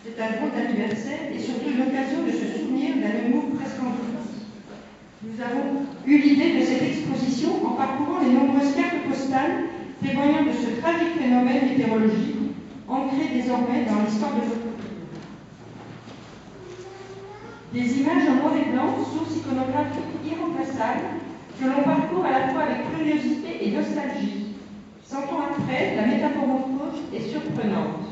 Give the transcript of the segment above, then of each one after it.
C'est un grand anniversaire et surtout l'occasion de se souvenir d'un Nemours presque en vie. Nous avons eu l'idée de cette exposition en parcourant les nombreuses cartes postales témoignant de ce tragique phénomène météorologique ancré désormais dans l'histoire de notre pays. Des images en noir et blanc, source iconographique irremplaçable, que l'on parcourt à la fois avec curiosité et nostalgie. 100 ans après, la métamorphose est surprenante.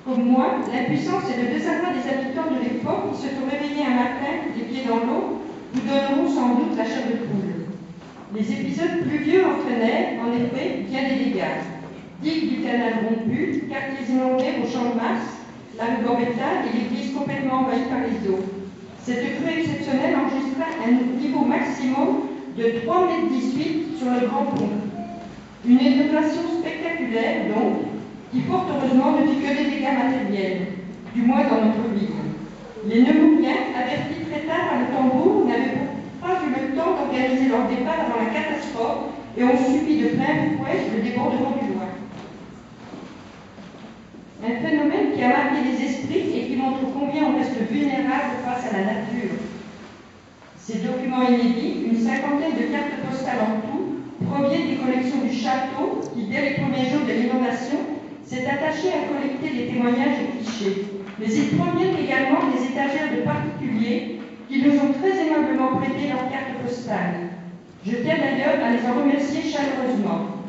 Comme moi, l'impuissance et le désarroi des habitants de l'époque qui se sont réveillés un matin, les pieds dans l'eau, vous donneront sans doute la chair de poule. Les épisodes pluvieux entraînaient, en effet, bien des dégâts. Digues du canal rompues, quartiers inondés au champ de Mars, la rue Gambetta et l'église complètement envahie par les eaux. Cette crue exceptionnelle enregistra un niveau maximum de 3,18 m sur le Grand Pont. Une inondation spectaculaire, donc, qui fort heureusement ne fit que des dégâts matériels, du moins dans notre ville. Les Nemouriens, avertis très tard par le tambour, n'avaient pas eu le temps d'organiser leur départ avant la catastrophe et ont subi de plein fouet le débordement du Loing. Un phénomène qui a marqué les esprits et qui montre combien on reste vulnérable face à la nature. Ces documents inédits, une cinquantaine de cartes postales en tout, proviennent des collections du château qui, dès les premiers jours de l'inondation, s'est attaché à collecter des témoignages et clichés. Mais ils proviennent également des étagères de particuliers qui nous ont très aimablement prêté leurs cartes postales. Je tiens d'ailleurs à les en remercier chaleureusement.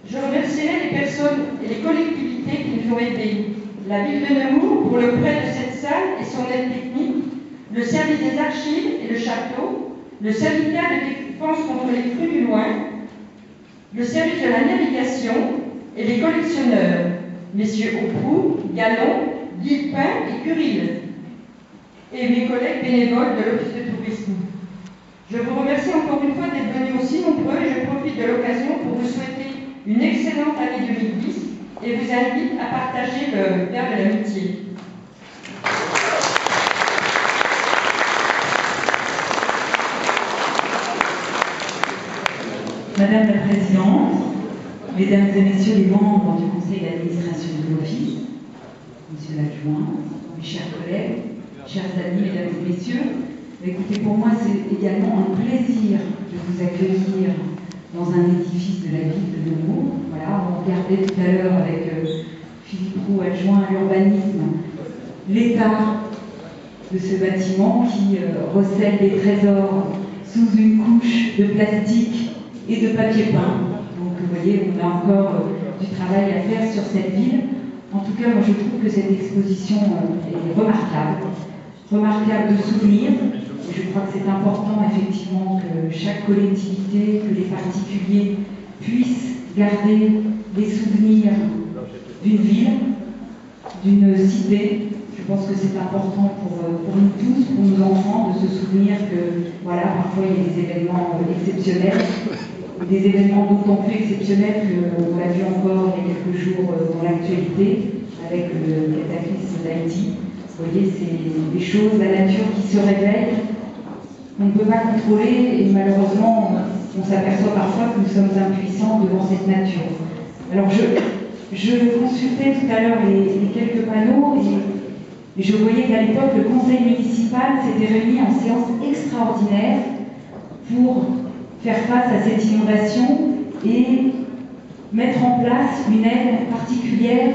Je remercierai les personnes et les collectivités qui nous ont aidés. La ville de Nemours pour le prêt de cette salle et son aide technique, le service des archives et le château, le syndicat de défense contre les crues du Loing, le service de la navigation et les collectionneurs, messieurs Aupoux, Gallon, Guillepin et Curil, et mes collègues bénévoles de l'Office de tourisme. Je vous remercie encore une fois d'être venus aussi nombreux et je profite de l'occasion pour vous souhaiter une excellente année 2010 et vous invite à partager le verre de l'amitié. Madame la Présidente, Mesdames et Messieurs les membres du Conseil d'administration de l'Office, Monsieur l'adjoint, mes chers collègues, chers amis, Mesdames et Messieurs, écoutez, pour moi c'est également un plaisir de vous accueillir dans un édifice de la ville de Nemours. Voilà, on regardait tout à l'heure avec Philippe Roux, adjoint à l'urbanisme, l'état de ce bâtiment qui recèle des trésors sous une couche de plastique et de papier peint. Donc vous voyez, on a encore du travail à faire sur cette ville. En tout cas, moi je trouve que cette exposition est remarquable de souvenirs. Et je crois que c'est important effectivement que chaque collectivité, que les particuliers puissent garder des souvenirs d'une ville, d'une cité. Je pense que c'est important pour nous tous, pour nos enfants, de se souvenir que voilà, parfois il y a des événements exceptionnels. Des événements d'autant plus exceptionnels qu'on l'a vu encore il y a quelques jours dans l'actualité avec le cataclysme d'Haïti. Vous voyez, c'est des choses, la nature qui se réveille, on ne peut pas contrôler et malheureusement on s'aperçoit parfois que nous sommes impuissants devant cette nature. Alors je consultais tout à l'heure les quelques panneaux et je voyais qu'à l'époque le conseil municipal s'était réuni en séance extraordinaire pour faire face à cette inondation et mettre en place une aide particulière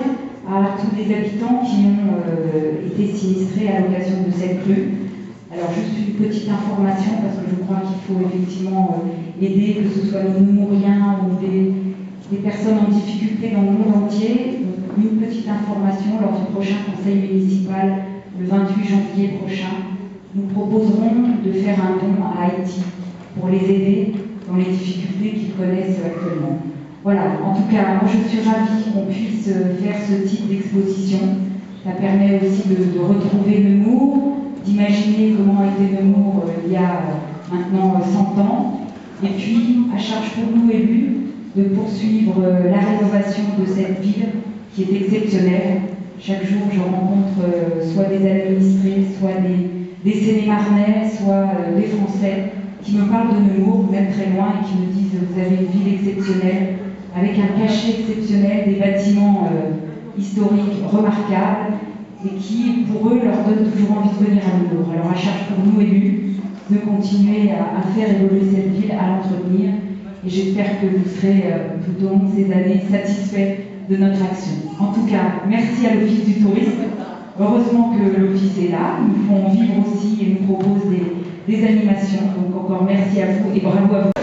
à tous les habitants qui ont été sinistrés à l'occasion de cette crue. Alors juste une petite information parce que je crois qu'il faut effectivement aider, que ce soit les Nemouriens ou des personnes en difficulté dans le monde entier. Donc, une petite information, lors du prochain conseil municipal, le 28 janvier prochain, nous proposerons de faire un don à Haïti pour les aider dans les difficultés qu'ils connaissent actuellement. Voilà, en tout cas, moi je suis ravie qu'on puisse faire ce type d'exposition. Ça permet aussi de retrouver Nemours, d'imaginer comment était Nemours il y a maintenant 100 ans, et puis à charge pour nous élus de poursuivre la rénovation de cette ville qui est exceptionnelle. Chaque jour je rencontre soit des administrés, soit des Sénémarnais, soit des Français qui me parlent de Nemours, même très loin, et qui me disent vous avez une ville exceptionnelle, avec un cachet exceptionnel, des bâtiments historiques remarquables et qui, pour eux, leur donnent toujours envie de venir à Nemours. Alors, à charge pour nous élus de continuer à faire évoluer cette ville, à l'entretenir, et j'espère que vous serez tout au long de ces années satisfaits de notre action. En tout cas, merci à l'Office du tourisme. Heureusement que l'Office est là, ils nous font vivre aussi et nous proposent des animations. Donc encore merci à vous et bravo à vous.